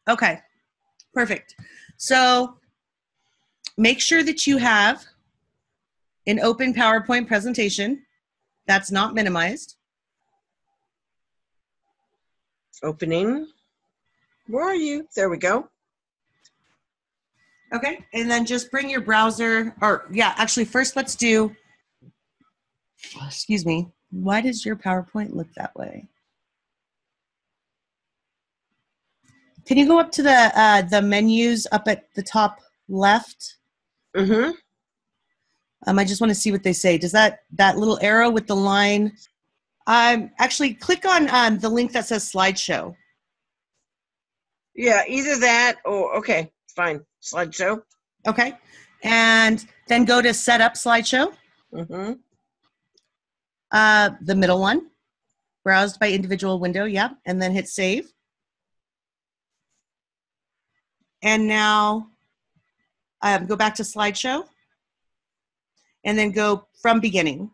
Okay, perfect. So make sure that you have an open PowerPoint presentation that's not minimized. Opening. Where are you? There we go. Okay, and then just bring your browser, or yeah, actually first let's do, excuse me, why does your PowerPoint look that way? Can you go up to the menus up at the top left? Mm-hmm. I just want to see what they say. Does that little arrow with the line, actually click on the link that says slideshow. Yeah, either that or, okay, fine. Slideshow. Okay, and then go to set up slideshow. Mm-hmm. The middle one, browsed by individual window, yeah, and then hit save. And now go back to slideshow and then go from beginning.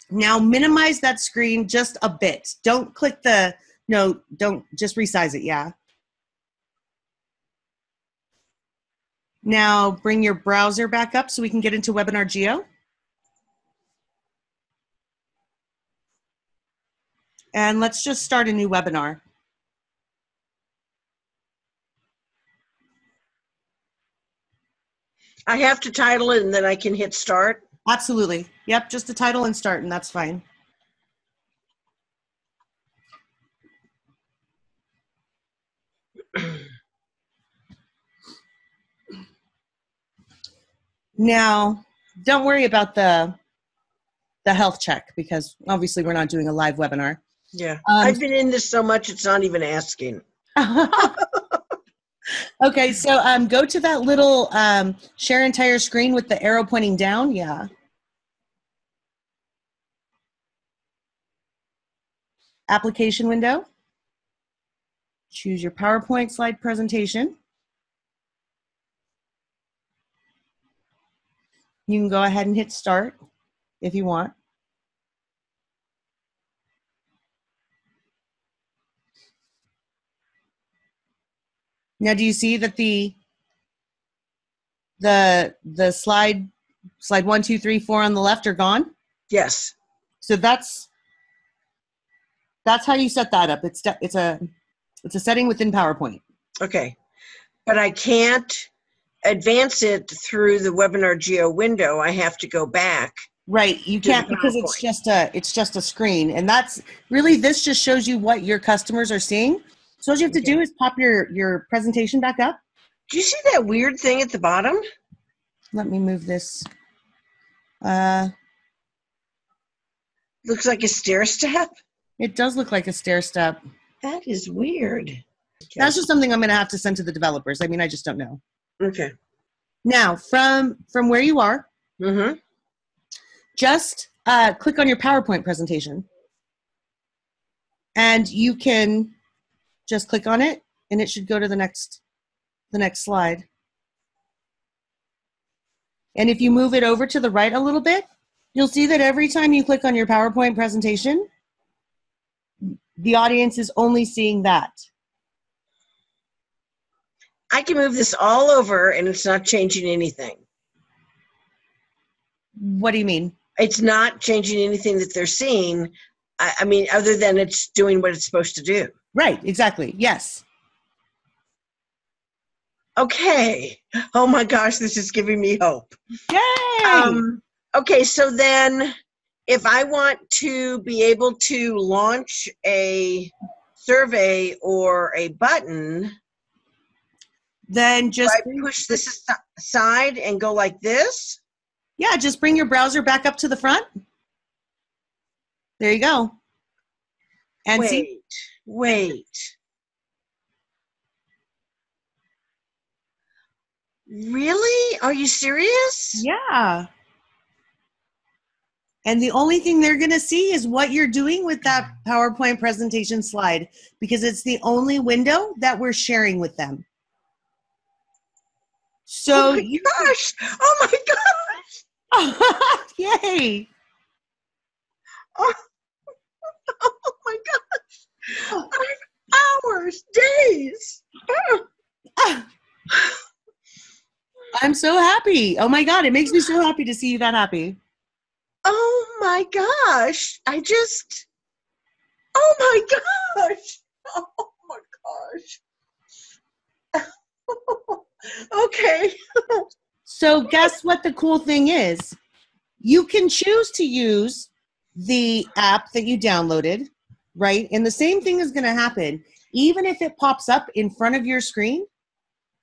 Now minimize that screen just a bit. Don't click don't just resize it, yeah. Now bring your browser back up so we can get into Webinar JEO. And let's just start a new webinar. I have to title it and then I can hit start. Absolutely. Yep, just the title and start, and that's fine. Now, don't worry about the health check because obviously we're not doing a live webinar. Yeah, I've been in this so much it's not even asking. Okay, so go to that little share entire screen with the arrow pointing down. Yeah. Application window. Choose your PowerPoint slide presentation. You can go ahead and hit start if you want. Now, do you see that the slide 1, 2, 3, 4 on the left are gone? Yes. So that's how you set that up. It's a setting within PowerPoint. Okay, but I can't advance it through the Webinar JEO window. I have to go back. Right, you can't because it's just a screen, and that's really, this just shows you what your customers are seeing. So all you have to do is pop your presentation back up. Do you see that weird thing at the bottom? Let me move this. Looks like a stair step. It does look like a stair step. That is weird. Okay. That's just something I'm going to have to send to the developers. I mean, I just don't know. Okay. Now, from where you are, just click on your PowerPoint presentation. And you can just click on it, and it should go to the next slide. And if you move it over to the right a little bit, you'll see that every time you click on your PowerPoint presentation, the audience is only seeing that. I can move this all over and it's not changing anything. What do you mean? It's not changing anything that they're seeing. I mean, other than it's doing what it's supposed to do. Right, exactly, yes. Okay. Oh my gosh, this is giving me hope. Yay! Okay, so then if I want to be able to launch a survey or a button, then just push this aside and go like this? Yeah, just bring your browser back up to the front. There you go. And wait. Really? Are you serious? Yeah. And the only thing they're going to see is what you're doing with that PowerPoint presentation slide, because it's the only window that we're sharing with them. So, oh my gosh! Oh my gosh! Yay! Oh my gosh! hours, days. Ah, I'm so happy. Oh my God, it makes me so happy to see you that happy. Oh my gosh. Oh my gosh. Oh my gosh. Okay. So guess what the cool thing is? You can choose to use the app that you downloaded, right? And the same thing is going to happen. Even if it pops up in front of your screen,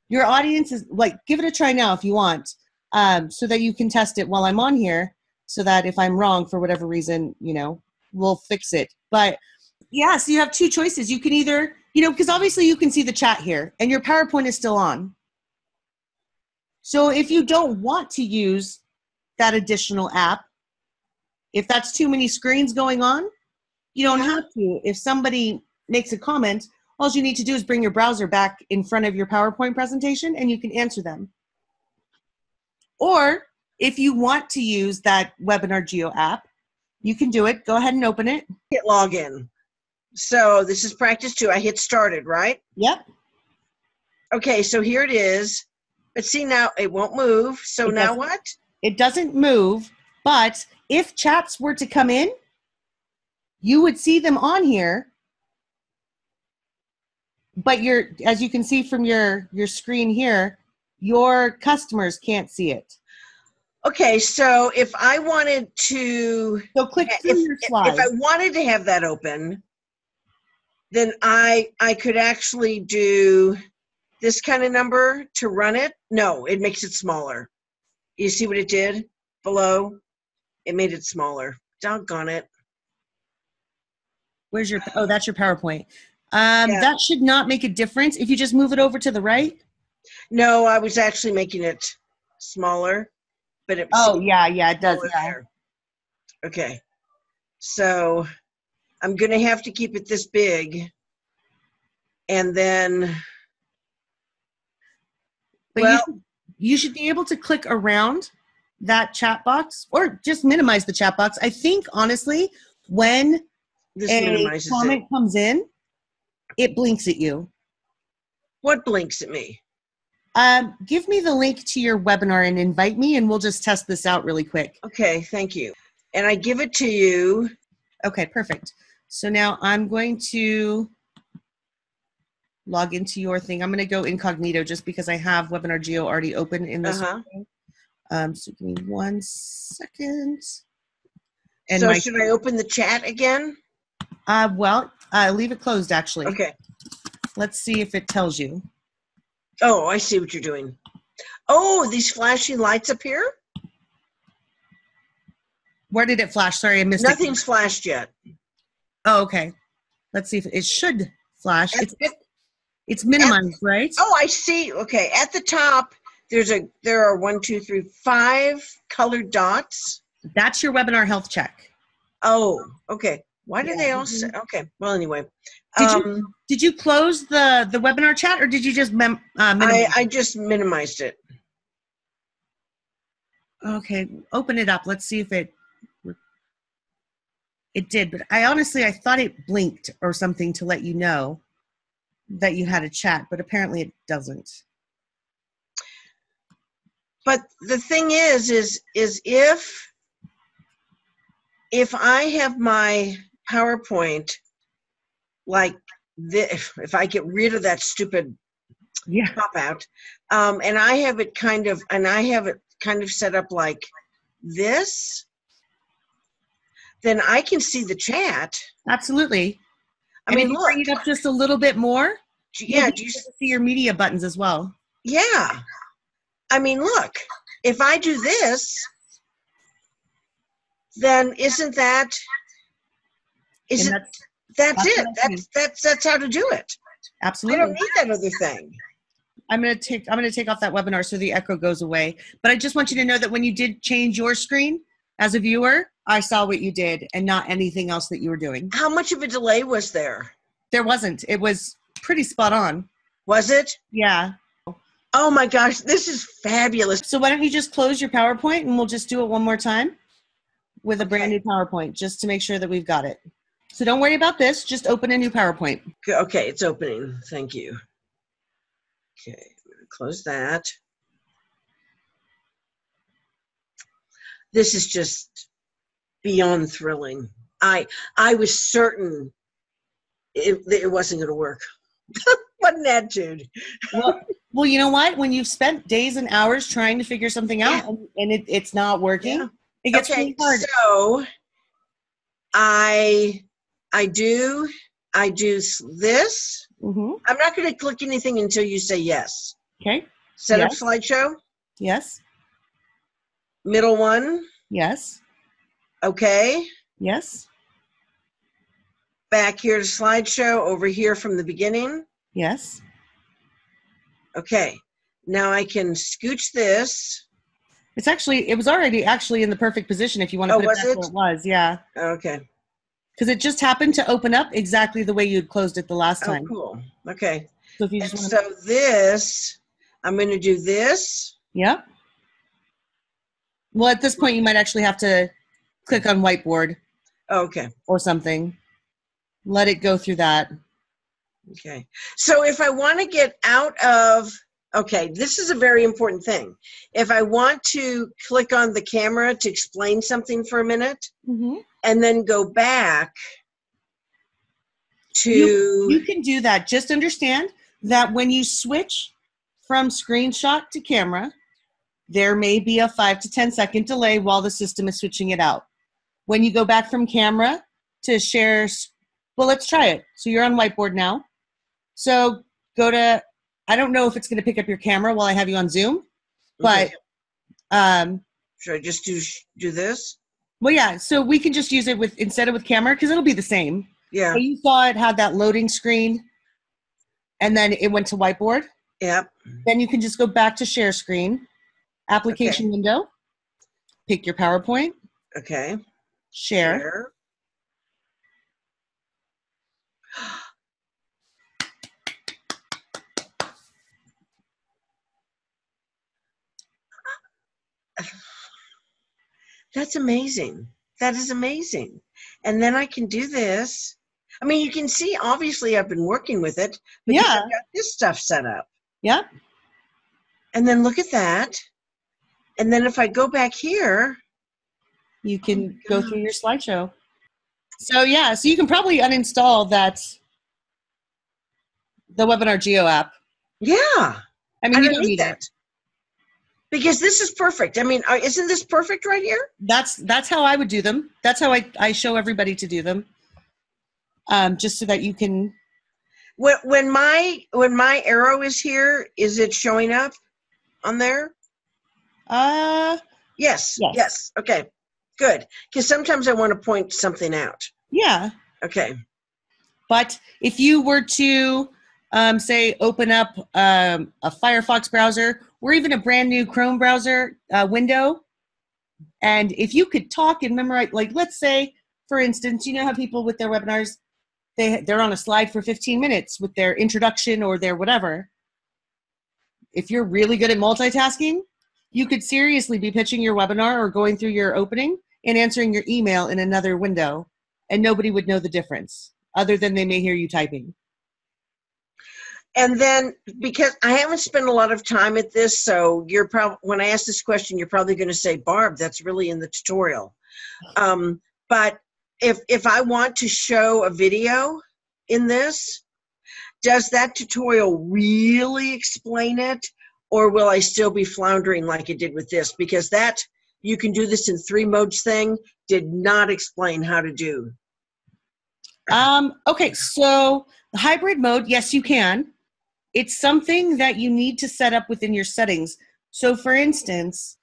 your audience is like, give it a try now if you want, so that you can test it while I'm on here, so that if I'm wrong for whatever reason, you know, we'll fix it. But yeah, so you have two choices. You can either, you know, because obviously you can see the chat here and your PowerPoint is still on. So if you don't want to use that additional app, if that's too many screens going on, you don't have to. If somebody makes a comment, all you need to do is bring your browser back in front of your PowerPoint presentation and you can answer them. Or if you want to use that Webinar JEO app, you can do it. Go ahead and open it. Hit login. So this is practice 2. I hit started, right? Yep. Okay, so here it is. But see, now it won't move. So now what? It doesn't move, but if chats were to come in, you would see them on here. But as you can see from your screen here, your customers can't see it. Okay, so if I wanted to, So click through your slides. if I wanted to have that open, then I could actually do this kind of number to run it. No, it makes it smaller. You see what it did below? It made it smaller. Doggone it. Where's your, oh, that's your PowerPoint. Yeah. That should not make a difference if you just move it over to the right. No, I was actually making it smaller, but it. Oh, yeah, it does. Yeah. There. Okay, so I'm gonna have to keep it this big, and then. But well, you should be able to click around that chat box or just minimize the chat box. I think, honestly, when a comment comes in, it blinks at you. What blinks at me? Give me the link to your webinar and invite me, and we'll just test this out really quick. Okay, thank you. And I give it to you. Okay, perfect. So now I'm going to log into your thing. I'm going to go incognito just because I have Webinar JEO already open in this. So give me 1 second. And so should I open the chat again? Well, leave it closed actually. Okay. Let's see if it tells you. Oh, I see what you're doing. Oh, these flashing lights up here? Where did it flash? Sorry, I missed it. Nothing's flashed yet. Oh, okay. Let's see if it should flash. It's minimized, right? Oh, I see. Okay. At the top, there are 1, 2, 3, 5 colored dots. That's your webinar health check. Oh, okay. Why do they all say? Okay. Well, anyway. Did you close the webinar chat, or did you just minimize? I just minimized it. Okay. Open it up. Let's see if it did. But I thought it blinked or something to let you know that you had a chat, but apparently it doesn't. But the thing is if I have my PowerPoint like this, if I get rid of that stupid pop out, and I have it kind of set up like this, then I can see the chat. Absolutely. I mean, if you bring it up just a little bit more, yeah, do you see your media buttons as well? Yeah. I mean, look, if I do this, then isn't that that's it. That's how to do it. Absolutely. I don't need that other thing. I'm going to take off that webinar so the echo goes away. But I just want you to know that when you did change your screen as a viewer, I saw what you did and not anything else that you were doing. How much of a delay was there? There wasn't. It was pretty spot on. Was it? Yeah. Oh my gosh, this is fabulous. So why don't you just close your PowerPoint and we'll just do it one more time with a brand new PowerPoint just to make sure that we've got it. So don't worry about this. Just open a new PowerPoint. Okay, it's opening. Thank you. Okay, I'm gonna close that. This is just beyond thrilling. I was certain it wasn't going to work. What an attitude. Well, you know what? When you've spent days and hours trying to figure something out and it's not working, it gets really hard. So I do this. Mm-hmm. I'm not going to click anything until you say yes. Okay. Set up slideshow. Yes. Middle one. Yes. Okay. Yes. Back here to slideshow, over here from the beginning. Yes. Okay. Now I can scooch this. It was already actually in the perfect position if you want to put it back where it was. Yeah. Okay. Because it just happened to open up exactly the way you had closed it the last time. Oh, cool. Okay. So if you just so this, I'm going to do this. Yep. Well, at this point, you might actually have to click on whiteboard. Okay. Or something. Let it go through that. Okay. So if I want to get out of, okay, this is a very important thing. If I want to click on the camera to explain something for a minute, and then go back to... You can do that. Just understand that when you switch from screenshot to camera, there may be a 5 to 10 second delay while the system is switching it out. When you go back from camera to share, well, let's try it. So you're on whiteboard now. So go to, I don't know if it's going to pick up your camera while I have you on Zoom, but should I just do this? Well, yeah. So we can just use it instead of with camera because it'll be the same. Yeah. So you saw it had that loading screen, and then it went to whiteboard. Yep. Then you can just go back to share screen, application window, pick your PowerPoint. Okay. Share. That's amazing. That is amazing. And then I can do this. I mean, you can see, obviously, I've been working with it because I've got this stuff set up. Yeah. And then look at that. And then if I go back here, you can go through your slideshow. So yeah, so you can probably uninstall the Webinar JEO app. Yeah. I mean, you don't need it. Because this is perfect. I mean, isn't this perfect right here? That's how I would do them. That's how I show everybody to do them. Just so that you can. When my arrow is here, is it showing up on there? Yes. Okay, good. Because sometimes I want to point something out. Yeah. Okay. But if you were to say open up a Firefox browser or even a brand new Chrome browser window, and if you could talk and memorize, like let's say, for instance, you know how people with their webinars, they're on a slide for 15 minutes with their introduction or their whatever. If you're really good at multitasking, you could seriously be pitching your webinar or going through your opening and answering your email in another window, and nobody would know the difference other than they may hear you typing. And then, because I haven't spent a lot of time at this, so you're probably, when I ask this question, you're probably going to say, Barb, that's really in the tutorial. But if I want to show a video in this, does that tutorial really explain it, or will I still be floundering like it did with this? Because that, you can do this in 3 modes thing, did not explain how to do. Okay, so the hybrid mode, yes, you can. It's something that you need to set up within your settings. So for instance,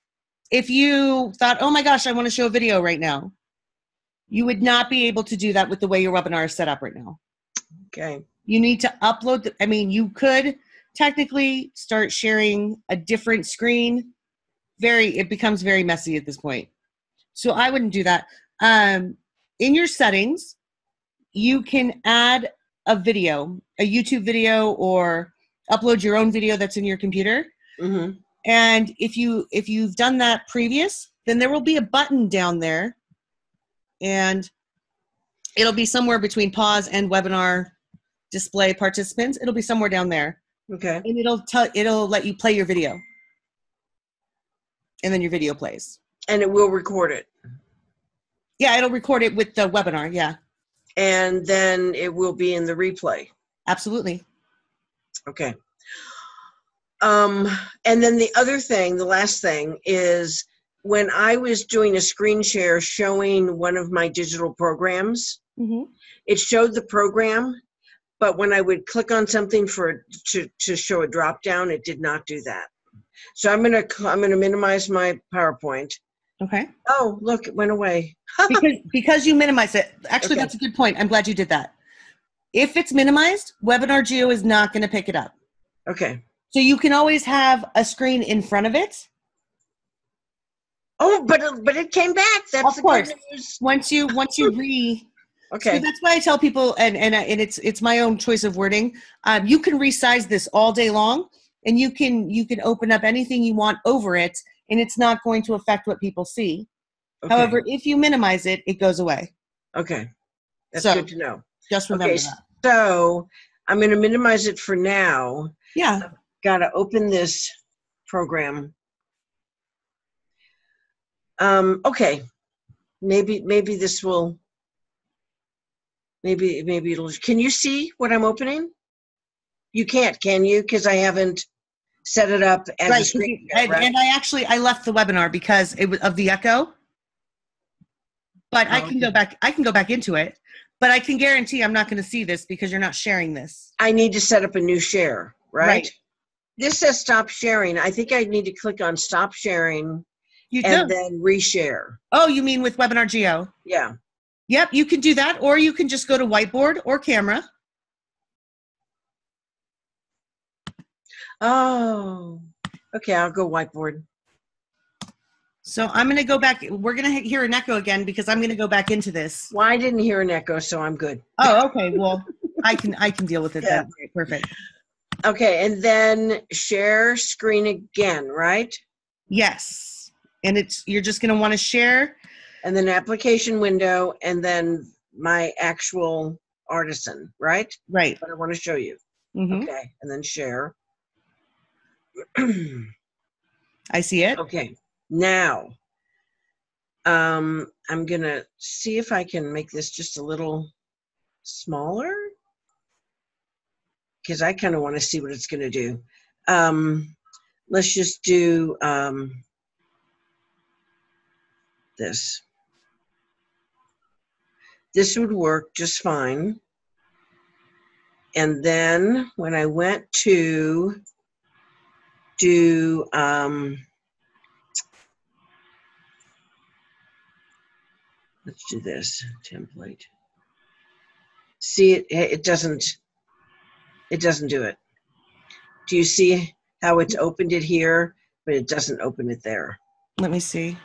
if you thought, oh my gosh, I want to show a video right now, you would not be able to do that with the way your webinar is set up right now. Okay. You need to upload, I mean, you could technically start sharing a different screen. It becomes very messy at this point. So I wouldn't do that. In your settings, you can add a video, a YouTube video, or upload your own video that's in your computer. Mm-hmm. And if you've done that previous, then there will be a button down there. And It'll be somewhere between pause and webinar display participants. It'll be somewhere down there. Okay. And it'll let you play your video. And then your video plays. And it will record it. Yeah, it'll record it with the webinar, yeah. And then it will be in the replay. Absolutely. Okay. And then the other thing, the last thing is when I was doing a screen share showing one of my digital programs, it showed the program, but when I would click on something to show a drop down, it did not do that. So I'm gonna minimize my PowerPoint. Okay. Oh, look, it went away. because you minimize it. Actually, Okay. That's a good point. I'm glad you did that. If it's minimized, Webinar JEO is not going to pick it up. Okay. So you can always have a screen in front of it. Oh, but it came back. That's Of course. the good news. Once you Okay. So that's why I tell people, and it's my own choice of wording. You can resize this all day long, and you can open up anything you want over it, and it's not going to affect what people see. Okay. However, if you minimize it, it goes away. Okay. That's So, good to know. Just remember Okay, that. so I'm going to minimize it for now. Yeah. I've got to open this program. Okay. Maybe this will. Maybe it'll. Can you see what I'm opening? You can't, can you? Because I haven't set it up as a screen share, right? And I left the webinar because it was of the echo. But I can go back. I can go back into it. But I can guarantee I'm not going to see this because you're not sharing this. I need to set up a new share, right? This says stop sharing. I think I need to click on stop sharing and then reshare. Oh, you mean with Webinar JEO? Yeah. Yep, you can do that, or you can just go to whiteboard or camera. Oh, okay, I'll go whiteboard. So I'm going to go back. We're going to hear an echo again because I'm going to go back into this. Well, I didn't hear an echo, so I'm good. Oh, okay. Well, I can deal with it then. Okay, perfect. Okay, and then share screen again, right? Yes. And you're just going to want to share. And then application window, and then my actual artisan, right? Right. What I want to show you. Okay, and then share. I see it. Okay, now I'm going to see if I can make this just a little smaller because I kind of want to see what it's going to do. Let's just do this. This would work just fine. And then when I went to do let's do this template. See, it doesn't do it. Do you see how it's opened it here, but it doesn't open it there? Let me see.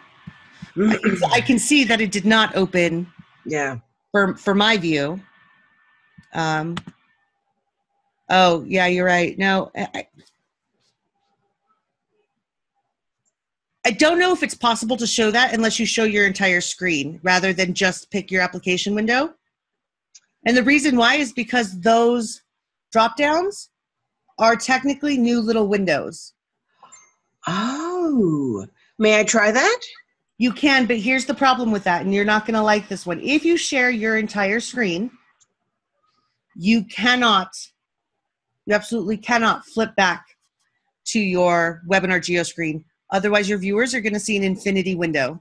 I can see that it did not open. Yeah. For my view. Oh, yeah, you're right. No, I don't know if it's possible to show that unless you show your entire screen rather than just pick your application window. And the reason why is because those drop downs are technically new little windows. Oh, may I try that? You can, but here's the problem with that, and you're not going to like this one. If you share your entire screen, you absolutely cannot flip back to your Webinar JEO screen. Otherwise, your viewers are going to see an infinity window.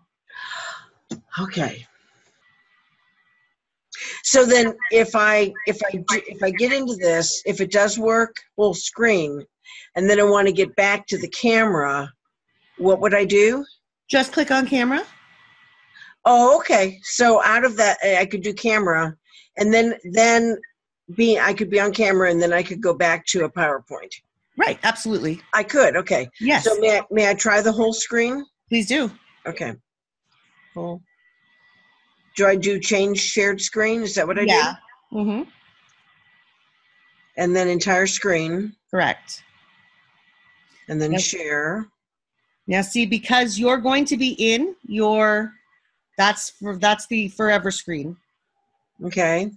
Okay. So then if I get into this, if it does work full screen, and then I want to get back to the camera, what would I do? Just click on camera. Oh, okay. So out of that, I could do camera, and then I could be on camera, and then I could go back to a PowerPoint. Right. Absolutely. I could. Okay. Yes. So may I try the whole screen? Please do. Okay. Cool. Do I do change shared screen? Is that what I do? Yeah. Mm-hmm. And then entire screen. Correct. And then share. Now see, because you're going to be in your, that's the forever screen. Okay.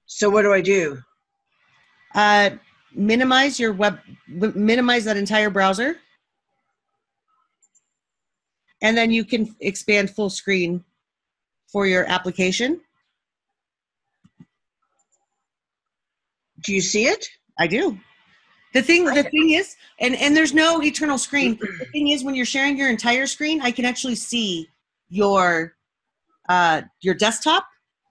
So what do I do? Minimize minimize that entire browser. And then you can expand full screen for your application. Do you see it? I do. The thing is, and there's no eternal screen. The thing is, when you're sharing your entire screen, I can actually see your desktop,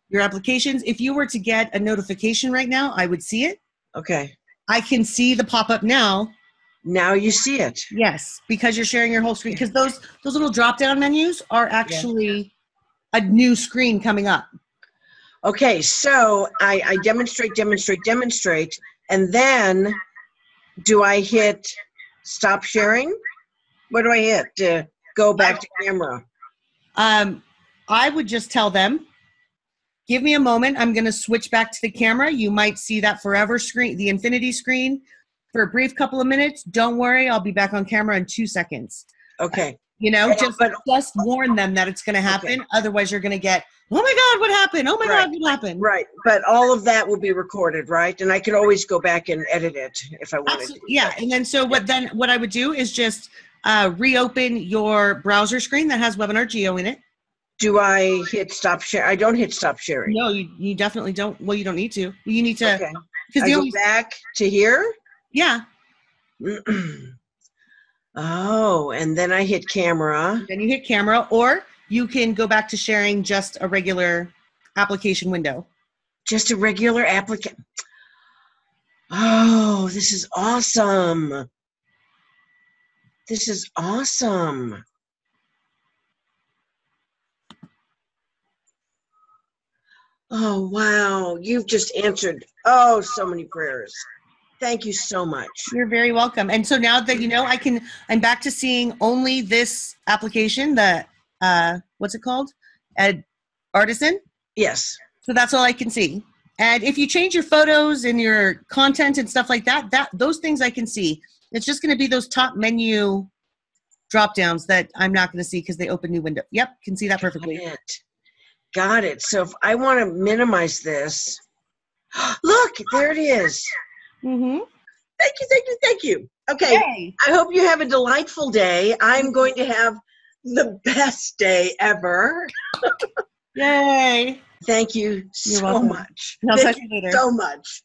your applications. If you were to get a notification right now, I would see it. Okay. I can see the pop-up now. Now you see it. Yes, because you're sharing your whole screen. Because those little drop-down menus are actually a new screen coming up. Okay, so I demonstrate, and then do I hit stop sharing? What do I hit to go back to camera? I would just tell them, give me a moment. I'm going to switch back to the camera. You might see that forever screen, the infinity screen, for a brief couple of minutes. Don't worry, I'll be back on camera in 2 seconds. Okay. You know, just warn them that it's going to happen. Okay. Otherwise, you're going to get, oh my God, what happened? Oh my God, what happened? Right. But all of that will be recorded, right? And I can always go back and edit it if I wanted to. Yeah. And then what I would do is just reopen your browser screen that has Webinar JEO in it. Do I hit stop share? I don't hit stop sharing. No, you definitely don't. Well, you don't need to. You need to. Okay. I go back to here? Yeah. Oh, and then I hit camera. Then you hit camera, or you can go back to sharing just a regular application window. Just a regular application. Oh, this is awesome. This is awesome. Oh, wow. You've just answered, so many prayers. Thank you so much. You're very welcome. And so now that you know, I'm back to seeing only this application, the, what's it called? Artisan? Yes. So that's all I can see. And if you change your photos and your content and stuff like that, those things I can see. It's just going to be those top menu drop downs that I'm not going to see because they open new window. Yep, can see that perfectly. Got it. So if I want to minimize this, look, there it is. Mm-hmm. Thank you. Okay. Yay. I hope you have a delightful day. I'm going to have the best day ever. Yay. Thank you so much. I'll talk to you later. So much.